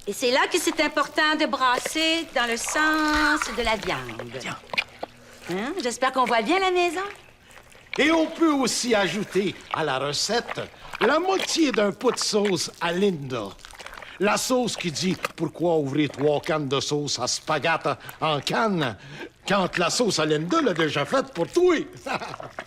Et c'est là que c'est important de brasser dans le sens de la viande. Tiens. Hein? J'espère qu'on voit bien la maison. Et on peut aussi ajouter à la recette la moitié d'un pot de sauce à Linda. La sauce qui dit pourquoi ouvrir 3 cannes de sauce à spaghetti en canne quand la sauce à Linda l'a déjà faite pour toi.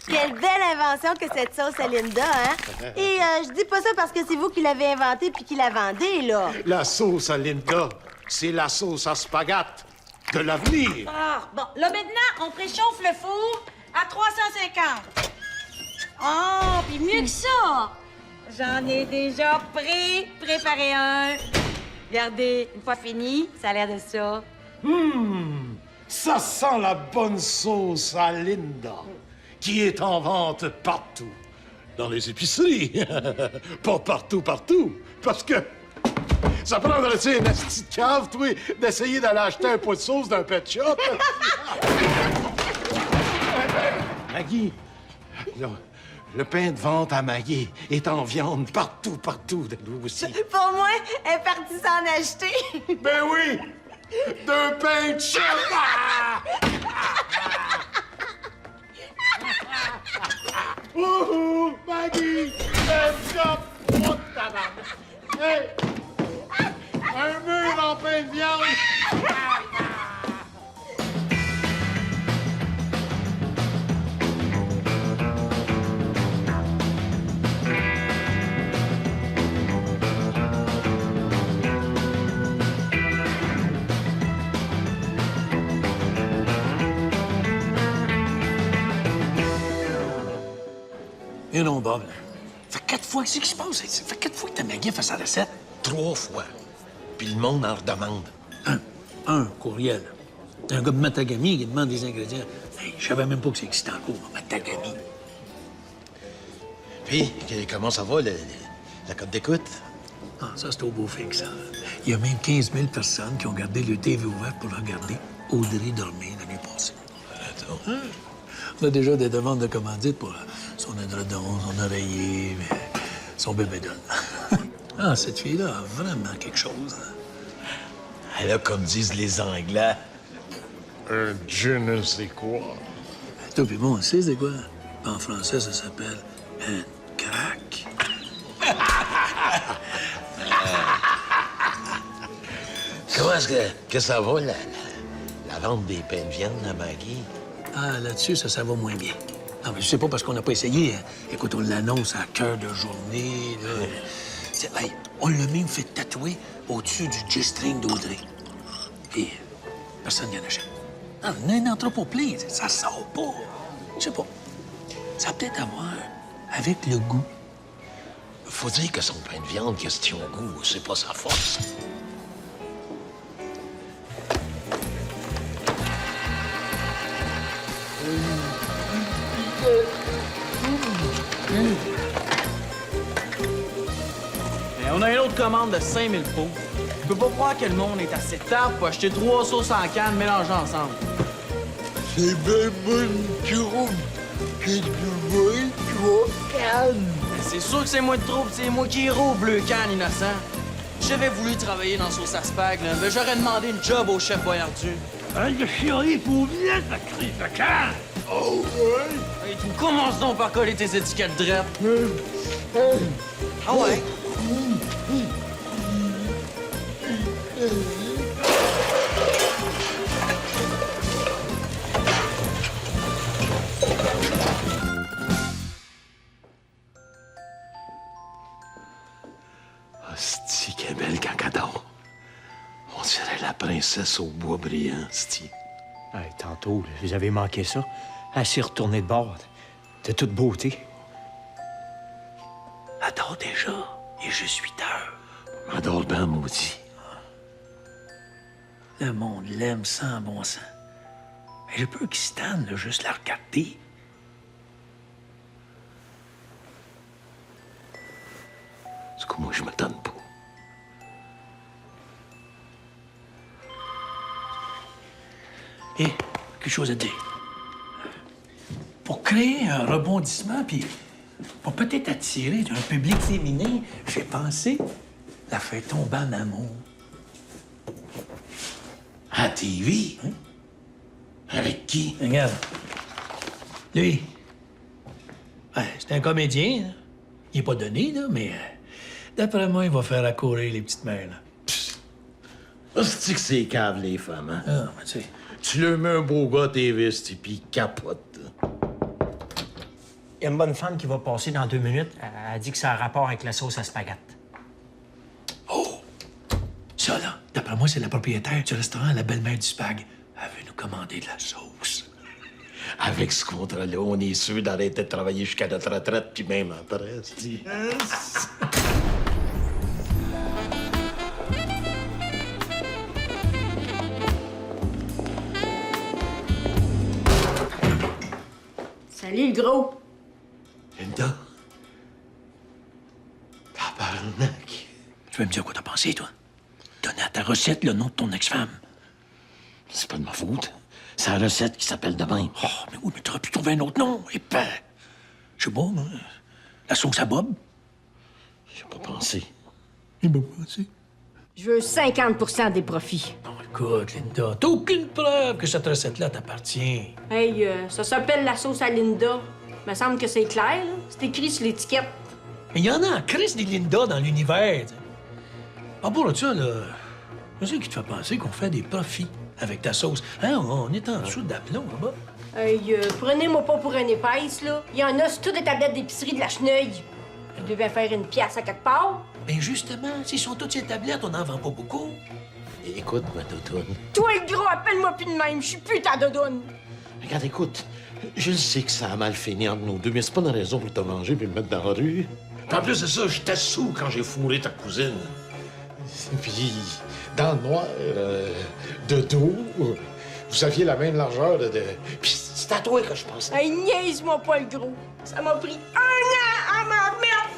Quelle belle invention que cette sauce à Linda, hein? Et je dis pas ça parce que c'est vous qui l'avez inventée puis qui la vendez, là. La sauce à Linda, c'est la sauce à spaghetti de l'avenir. Ah, bon, là maintenant, on préchauffe le four à 350. Oh, puis mieux que ça, j'en ai déjà préparé un. Regardez, une fois fini, ça a l'air de ça. Ça sent la bonne sauce à Linda, qui est en vente partout. Dans les épiceries. Pas partout, parce que ça prendrait-tu une asti de cave, toi, d'essayer d'aller acheter un pot de sauce d'un pet shop? Maggie, le pain de vente à Maggie est en viande partout, de nous aussi. Pour moi, elle est partie s'en acheter. Ben oui! 2 pains de chien! Wouhou! Maggie! Let's go! Oh, tabarnak! Hey! Un mur en pain de viande! Et non, Bob. Ça fait 4 fois que c'est qui se passe. Ça fait 4 fois que ta Maggie fait sa recette. 3 fois. Puis le monde en redemande. Un courriel. Un gars de Matagami qui demande des ingrédients. Hey, je savais même pas que ça existait encore, Matagami. Puis, comment ça va, la cote d'écoute? Ah, ça, c'est au beau fixe, ça. Il y a même 15 000 personnes qui ont gardé le TV ouvert pour regarder Audrey dormir l'année passée. Attends. On a déjà des demandes de commandite pour son édredon, son oreiller, son bébé doll. Ah, cette fille-là a vraiment quelque chose. Elle a, comme disent les Anglais, Un je ne sais quoi. Toi puis moi, on sait c'est quoi. En français, ça s'appelle un crack. comment est-ce que ça va, la vente des pains de viande à Maggie? Ah, là-dessus, ça va moins bien. Non, mais je sais pas parce qu'on n'a pas essayé. Hein. Écoute, on l'annonce à cœur de journée, là. Hey, on l'a même fait tatouer au-dessus du G-string d'Audrey. Puis, personne n'y en achète. Non, on a un entrepôt plein, ça sort pas. Je sais pas. Ça a peut-être à voir avec le goût. Faut dire que son pain de viande, question goût, c'est pas sa force. On a une autre commande de 5000 pots. Je peux pas croire que le monde est assez tard pour acheter 3 sauces en canne mélangées ensemble. C'est bien bonne troupe. J'ai trouvé 3 cannes. C'est sûr que c'est moi de trouble, c'est moi qui roule bleu canne innocent. J'avais voulu travailler dans sauce à spag, là, mais j'aurais demandé une job au chef Boyardu. Le chier pour bien la crise de cœur. Oh, ouais? Hey, tu commences donc par coller tes étiquettes drettes. Ah ouais? Hostie, quelle belle cacadon. On dirait la princesse au bois brillant, hostie. Hey, tantôt, là, j'avais manqué ça. Elle s'est retournée de bord. De toute beauté. Adore déjà, et je suis tard. M'adore bien, maudit. Le monde l'aime sans bon sens. Mais je peux qu'il stanne de juste la regarder. C'est que moi, je me donne pas. Et quelque chose à dire. Pour créer un rebondissement, puis pour peut-être attirer un public féminin, j'ai pensé la faire tomber en amour À TV? Hein? Avec qui? Regarde. Lui. Ouais, c'est un comédien, là. Il est pas donné, là, mais d'après moi, il va faire accourir les petites mères, là. C'est que c'est cave, les femmes, hein? Ah, mais tu sais. Tu leur mets un beau gars TV, puis il capote. Il y a une bonne femme qui va passer dans 2 minutes. Elle dit que ça a rapport avec la sauce à spaghette. Oh! Ça, là, d'après moi, c'est la propriétaire du restaurant La Belle-Mère du Spag. Elle veut nous commander de la sauce. Avec ce contrat-là, on est sûr d'arrêter de travailler jusqu'à notre retraite, puis même après, c'est-tu. Salut, le gros. Linda? Tabarnak. Tu veux me dire quoi t'as pensé, toi? Donner à ta recette le nom de ton ex-femme. C'est pas de ma faute. C'est la recette qui s'appelle de même. Oh, mais oui, mais t'aurais pu trouver un autre nom. Et ben, je sais pas, moi. La sauce à Bob. J'ai pas pensé. Il m'a pensé. Je veux 50 des profits. Non, écoute, Linda, t'as aucune preuve que cette recette-là t'appartient. Hey, ça s'appelle la sauce à Linda. Me semble que c'est clair, là. C'est écrit sur l'étiquette. Mais il y en a en crise des Linda dans l'univers, t'sais. Ah, pour ça, là, c'est ça qui te fait penser qu'on fait des profits avec ta sauce. Hein, on est en dessous d'aplomb, là-bas. Hey, prenez-moi pas pour un épaisse, là. Il y en a sur toutes les tablettes d'épicerie de la Cheneuille. Je devais faire une pièce à quelque part. Ben justement, s'ils sont toutes ces tablettes, on n'en vend pas beaucoup. Écoute, ma doudoune. Toi, le gros, appelle-moi plus de même. Je suis plus ta dodoune. Regarde, écoute, je sais que ça a mal fini entre nous deux, mais c'est pas une raison pour te manger puis me mettre dans la rue. Puis en plus de ça, j'étais sous quand j'ai fourré ta cousine. Puis, dans le noir, de dos, vous aviez la même largeur de... Puis c'est à toi que je pensais. Hey, niaise-moi pas, le gros. Ça m'a pris 1 an à m'en remettre.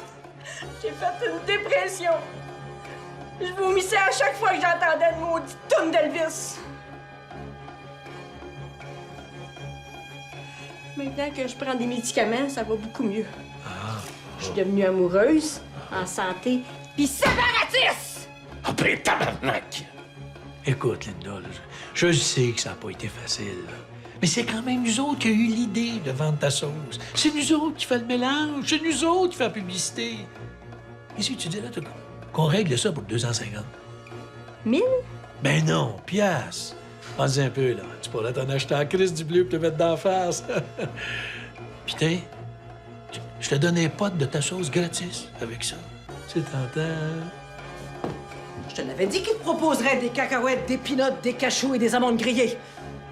J'ai fait une dépression. Je vomissais à chaque fois que j'entendais une maudite toune d'Elvis. Maintenant que je prends des médicaments, ça va beaucoup mieux. Je suis devenue amoureuse, en santé, puis séparatiste! Ah ben, tabarnak! Écoute, Linda, là, je sais que ça n'a pas été facile, là. Mais c'est quand même nous autres qui a eu l'idée de vendre ta sauce. C'est nous autres qui fait le mélange. C'est nous autres qui fait la publicité. Et si tu dirais toi, qu'on règle ça pour 250? 1000? Ben non, piastres. Pense un peu, là. Tu pourrais t'en acheter en crise du bleu pour te mettre d'en face. Putain, je te donnais pas de ta sauce gratis avec ça. C'est tentant. Je te l'avais dit qu'il te proposerait des cacahuètes, des pinottes, des cachous et des amandes grillées.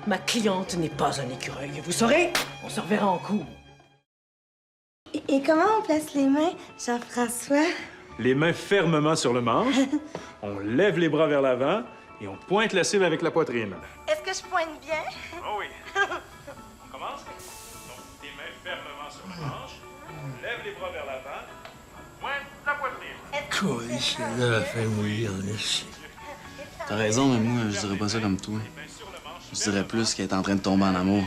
Ma cliente n'est pas un écureuil. Vous saurez, on se reverra en cours. Et comment on place les mains, Jean-François? Les mains fermement sur le manche. On lève les bras vers l'avant et on pointe la cible avec la poitrine. Est-ce que je pointe bien? Oh oui. On commence? Donc, tes mains fermement sur le manche. Lève les bras vers l'avant. Pointe la poitrine. Colis, là, la fin mourir, là. T'as raison, mais moi, je dirais pas ça comme toi. Je dirais plus qu'elle est en train de tomber en amour.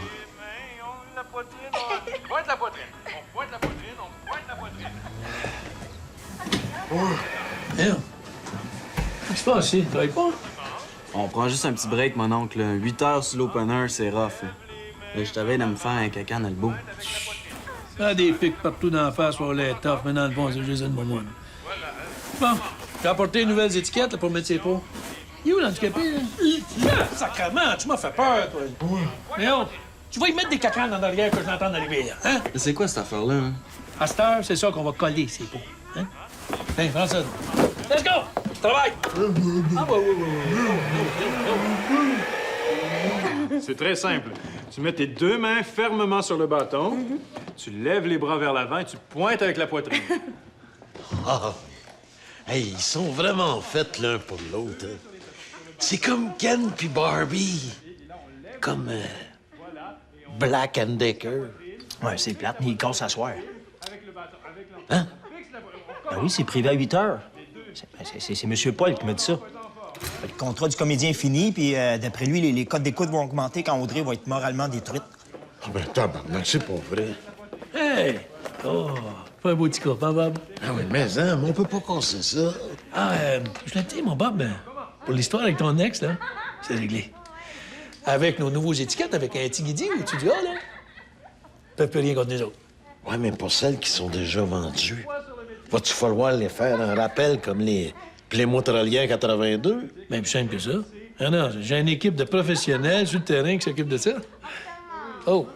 La poitrine, on pointe la poitrine. On pointe la poitrine, on pointe la poitrine. Merde. Qu'est-ce qui se passe ici? Tu travailles pas? On prend juste un petit break, mon oncle. là. 8 heures sur l'opener, c'est rough. Là, je t'avais de me faire un caca dans le beau. Ah, des pics partout dans la face pour les tough, mais dans le fond, c'est juste une momoine. Bon, j'ai apporté de nouvelles étiquettes là, pour mettre ses pots. Il est où l'handicapé, là? Ah, sacrement, tu m'as fait peur, toi. Mais oh, tu vas y mettre des cacanes en arrière que je l'entende arriver, là, hein? Mais c'est quoi cette affaire-là? Hein? À cette heure, c'est ça qu'on va coller, ces pots. Hein? Tiens, prends ça. Let's go! Travaille! Ah, C'est très simple. Tu mets tes 2 mains fermement sur le bâton, tu lèves les bras vers l'avant et tu pointes avec la poitrine. Ah! Hey, ils sont vraiment faits l'un pour l'autre. Hein. C'est comme Ken puis Barbie. Comme Black and Decker. Ouais, c'est plate, mais il casse à soir. Hein? Ben oui, c'est privé à 8 heures. C'est M. Paul qui m'a dit ça. Le contrat du comédien est fini, puis d'après lui, les codes d'écoute vont augmenter quand Audrey va être moralement détruite. Ah ben tabarnak, c'est pas vrai. Hey! Oh, pas un beau petit couple, hein, Bob? Ah oui, mais hein, on peut pas casser ça. Ah, je l'ai dit, mon Bob, pour l'histoire avec ton ex, là, c'est réglé. Avec nos nouveaux étiquettes, avec un petit guidi au-dessus du A, là. Ils peuvent plus rien contre nous autres. Ouais, mais pour celles qui sont déjà vendues, va-tu falloir les faire un rappel comme les Plémo-Troliens 82? Même plus simple que ça. Ah non, j'ai une équipe de professionnels sur le terrain qui s'occupe de ça. Oh!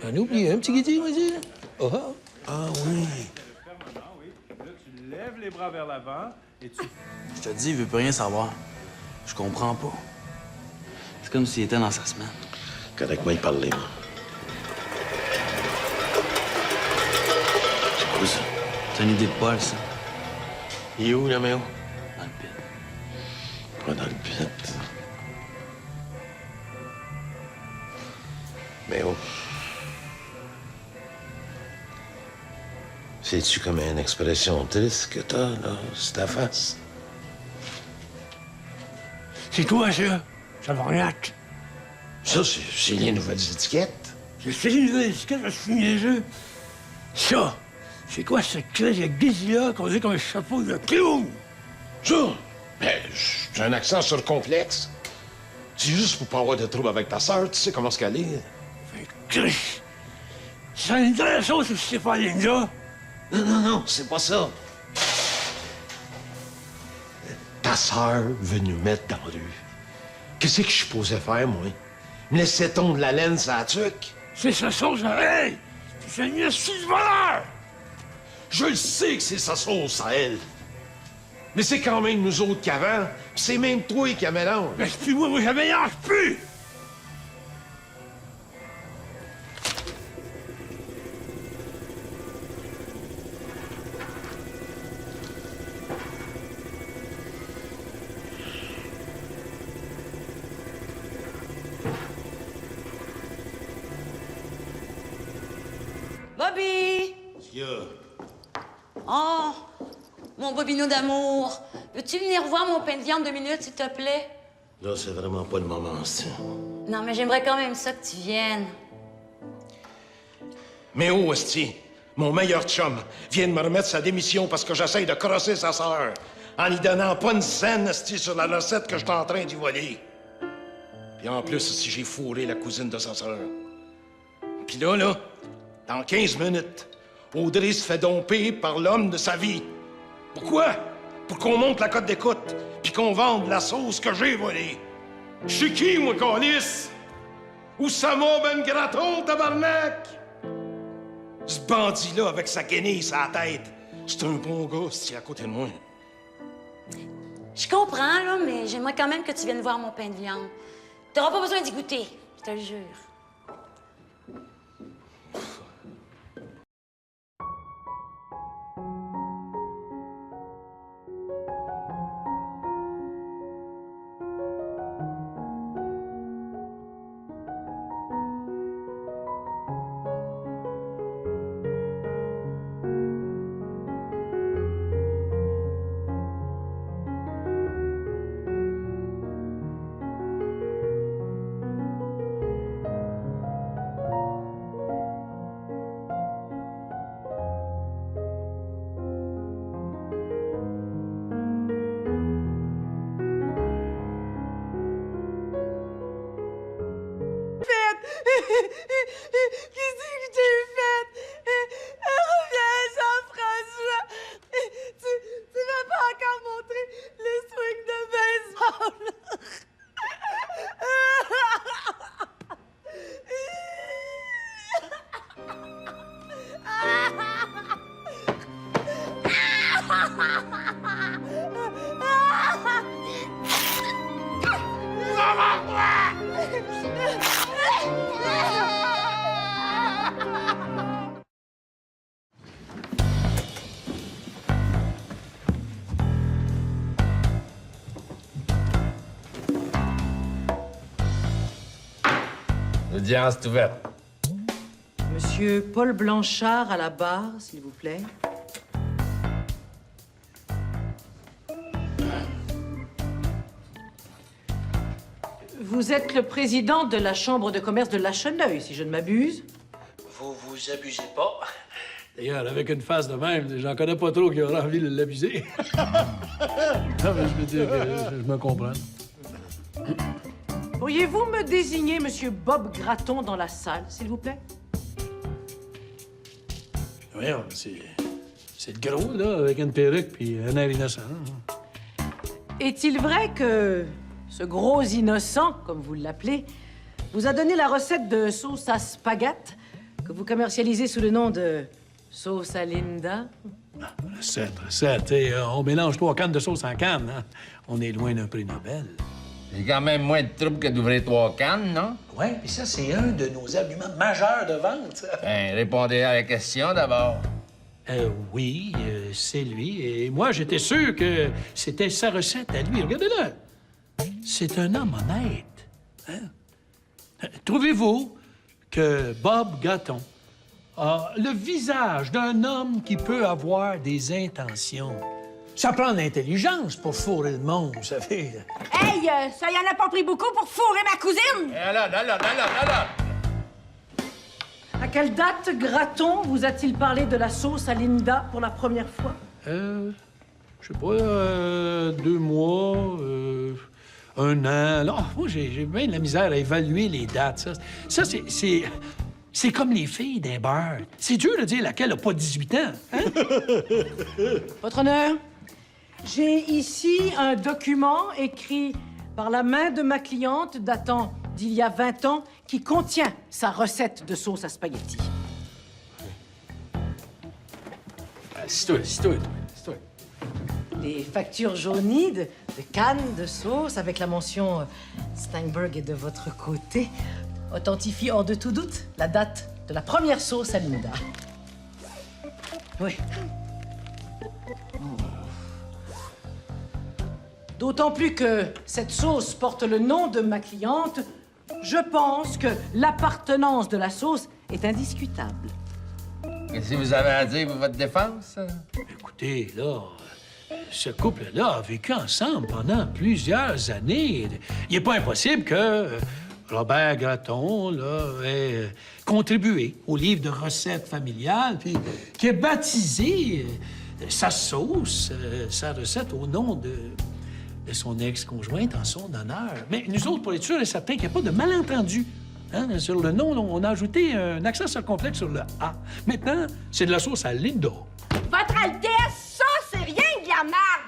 J'en ai oublié un petit guidi, moi, dire. Oh, oh. Ah oui. Là, tu lèves les bras vers l'avant et tu... Je te dis, il veut plus rien savoir. Je comprends pas. C'est comme s'il était dans sa semaine. Correct, moi, il parlait, moi. C'est quoi ça? C'est une idée de Paul, ça. Il est où, là, Méo? Dans le pit. Pas dans le pit. Méo. C'est-tu comme une expression triste que t'as, là, sur ta face? C'est toi, ça? Ça va rien. Ça, c'est les nouvelles étiquettes. C'est une nouvelle étiquette, je suis niaiseux. Ça, c'est quoi cette crise de guizi-là qu'on dit comme un chapeau de clown? Ça? Ben, j'ai un accent circonflexe. C'est juste pour pas avoir de trouble avec ta sœur, tu sais comment ce qu'elle est. Chris! C'est une vraie sauce ou c'est pas Linda? Non, c'est pas ça. Ta sœur veut nous mettre dans la rue. Qu'est-ce que je suis supposé faire, moi? Me laisser tomber la laine sur la tuque? C'est sa sauce à elle! C'est une astuce de voleur! Je le sais que c'est sa sauce à elle. Mais c'est quand même nous autres qu'avant. Pis c'est même toi qui la mélange. Mais puis moi, je mélange plus! Bobby! Oh, mon Bobino d'amour. Veux-tu venir voir mon pain de viande 2 minutes, s'il te plaît? Là, c'est vraiment pas le moment, ça. Non, mais j'aimerais quand même ça que tu viennes. Mais oh, esti, mon meilleur chum vient de me remettre sa démission parce que j'essaye de crosser sa sœur en lui donnant pas une scène, esti, sur la recette que je suis en train d'y voler. Puis en plus, si j'ai fourré la cousine de sa sœur. Puis là, dans 15 minutes, Audrey se fait domper par l'homme de sa vie. Pourquoi? Pour qu'on monte la cote d'écoute, puis qu'on vende la sauce que j'ai volée. Je suis qui, moi, câlisse? Où ça va, ben graton, tabarnak? Ce bandit-là, avec sa guenille sur la tête, c'est un bon gars, c'est à côté de moi. Je comprends, là, mais j'aimerais quand même que tu viennes voir mon pain de viande. T'auras pas besoin d'y goûter, je te le jure. Qu'est-ce que j'ai fait? Reviens, Jean-François. Tu m'as pas encore montré le swing de baseball. L'audience est ouverte. Monsieur Paul Blanchard à la barre, s'il vous plaît. Vous êtes le président de la Chambre de commerce de Lacheneuil, si je ne m'abuse. Vous vous abusez pas. D'ailleurs, avec une face de même, j'en connais pas trop qui auraient envie de l'abuser. Non, mais je veux dire que je me comprends. Pourriez-vous me désigner Monsieur Bob Gratton dans la salle, s'il vous plaît? Voyons, c'est le gros, là, avec une perruque puis un air innocent. Est-il vrai que ce gros innocent, comme vous l'appelez, vous a donné la recette de sauce à spaghetti que vous commercialisez sous le nom de sauce à Linda? Recette. Et, on mélange 3 cannes de sauce en canne. Hein? On est loin d'un prix Nobel. J'ai quand même moins de trouble que d'ouvrir 3 cannes, non? Oui, puis ça, c'est un de nos arguments majeurs de vente. Ça. Ben, répondez à la question d'abord. Oui, c'est lui. Et moi, j'étais sûr que c'était sa recette à lui. Regardez-le. C'est un homme honnête. Hein? Trouvez-vous que Bob Gratton a le visage d'un homme qui peut avoir des intentions? Ça prend de l'intelligence pour fourrer le monde, vous savez. Hey, ça y en a pas pris beaucoup pour fourrer ma cousine! Alors. À quelle date Gratton vous a-t-il parlé de la sauce à Linda pour la première fois? Je sais pas, 2 mois, 1 an. Là, moi, j'ai bien de la misère à évaluer les dates. Ça c'est comme les filles d'un beurre. C'est dur de dire laquelle a pas 18 ans. Hein? Votre honneur, j'ai ici un document écrit par la main de ma cliente datant d'il y a 20 ans qui contient sa recette de sauce à spaghetti. Assis-toi. Les factures jaunies de cannes de sauce avec la mention Steinberg est de votre côté authentifient hors de tout doute la date de la première sauce à Linda. Oui. D'autant plus que cette sauce porte le nom de ma cliente, je pense que l'appartenance de la sauce est indiscutable. Qu'est-ce que vous avez à dire pour votre défense? Écoutez, là, ce couple-là a vécu ensemble pendant plusieurs années. Il n'est pas impossible que Robert Gratton, là, ait contribué au livre de recettes familiales, puis qui ait baptisé sa sauce, sa recette au nom de son ex-conjointe en son honneur. Mais nous autres, pour être sûrs et certains qu'il n'y a pas de malentendu, hein, sur le nom, on a ajouté un accent circonflexe sur le A. Maintenant, c'est de la sauce à Linda. Votre Altesse, ça, c'est rien de la merde!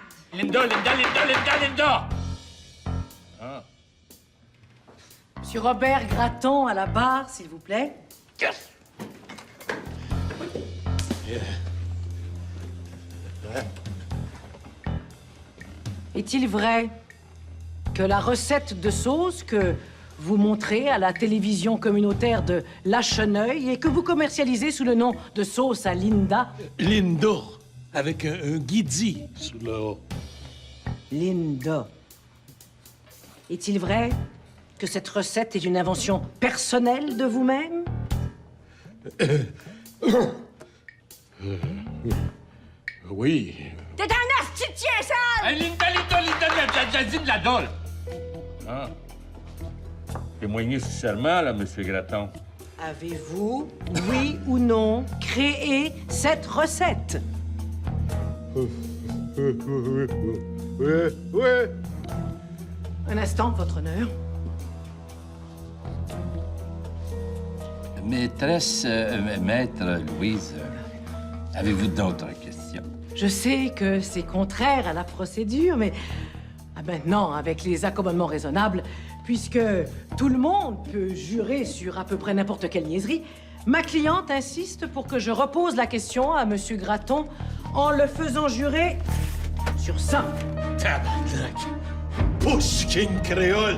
Linda! Ah. Monsieur Robert Gratton à la barre, s'il vous plaît. Yes! Est-il vrai que la recette de sauce que vous montrez à la télévision communautaire de Lacheneuil et que vous commercialisez sous le nom de sauce à Linda... Linda, avec un guidi sur le haut. Linda. Est-il vrai que cette recette est une invention personnelle de vous-même? Oui. T'es un asti de chien sale! Hey, Linda, j'ai dit de la dole! Ah. Témoignez sincèrement, là, Monsieur Gratton. Avez-vous, oui ou non, créé cette recette? Oui. Un instant, votre honneur. Maîtresse, maître Louise, avez-vous d'autres questions? Je sais que c'est contraire à la procédure, mais maintenant, avec les accommodements raisonnables, puisque tout le monde peut jurer sur à peu près n'importe quelle niaiserie, ma cliente insiste pour que je repose la question à Monsieur Gratton en le faisant jurer sur ça. Tabarnak! Pousse-king créole!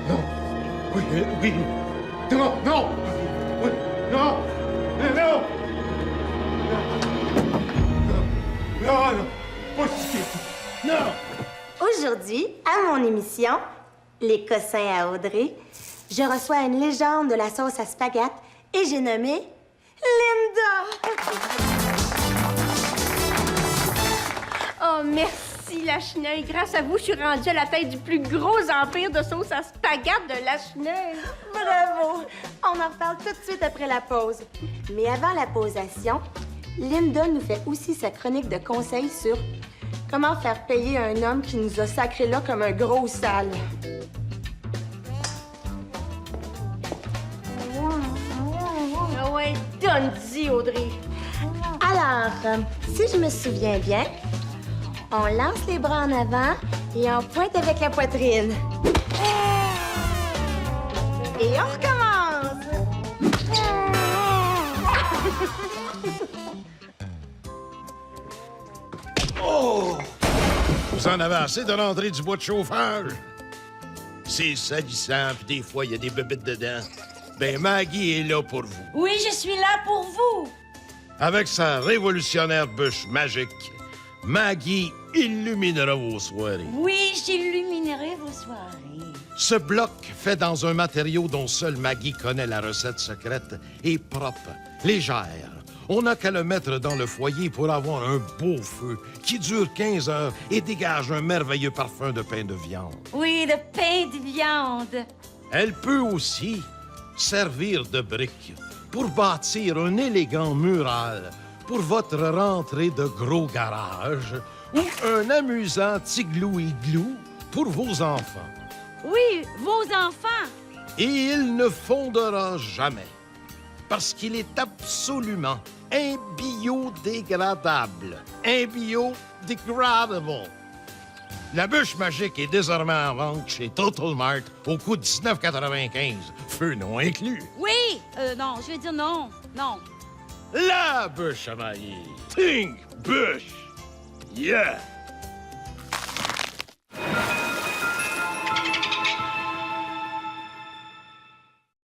Non! Oui! Non! Oui, non! Non! Non! Pousse-king! Non! Aujourd'hui, à mon émission, Les Cossins à Audrey, je reçois une légende de la sauce à spaghetti et j'ai nommé Linda! Oh, merci, Lacheneuil. Grâce à vous, je suis rendue à la tête du plus gros empire de sauce à spaghetti de Lacheneuil. Bravo! On en reparle tout de suite après la pause. Mais avant la posation, Linda nous fait aussi sa chronique de conseils sur comment faire payer un homme qui nous a sacré là comme un gros sale. donne dit, Audrey? Alors, si je me souviens bien, on lance les bras en avant et on pointe avec la poitrine. Et on recommence. Oh! Vous en avez assez de l'entrée du bois de chauffage? C'est salissant, puis des fois, il y a des bébites dedans. Ben, Maggie est là pour vous. Oui, je suis là pour vous. Avec sa révolutionnaire bûche magique, Maggie illuminera vos soirées. Oui, j'illuminerai vos soirées. Ce bloc, fait dans un matériau dont seule Maggie connaît la recette secrète, est propre, légère. On n'a qu'à le mettre dans le foyer pour avoir un beau feu qui dure 15 heures et dégage un merveilleux parfum de pain de viande. Oui, de pain de viande. Elle peut aussi servir de brique pour bâtir un élégant mural pour votre rentrée de gros garage ou un amusant tiglou-iglou pour vos enfants. Oui, vos enfants. Et il ne fondera jamais parce qu'il est absolument imbiodégradable. Imbiodegradable. La bûche magique est désormais en vente chez Total Mart au coût de 19,95, feu non inclus. Oui, non, je vais dire non, non. La bûche à mailler. Think bûche. Yeah!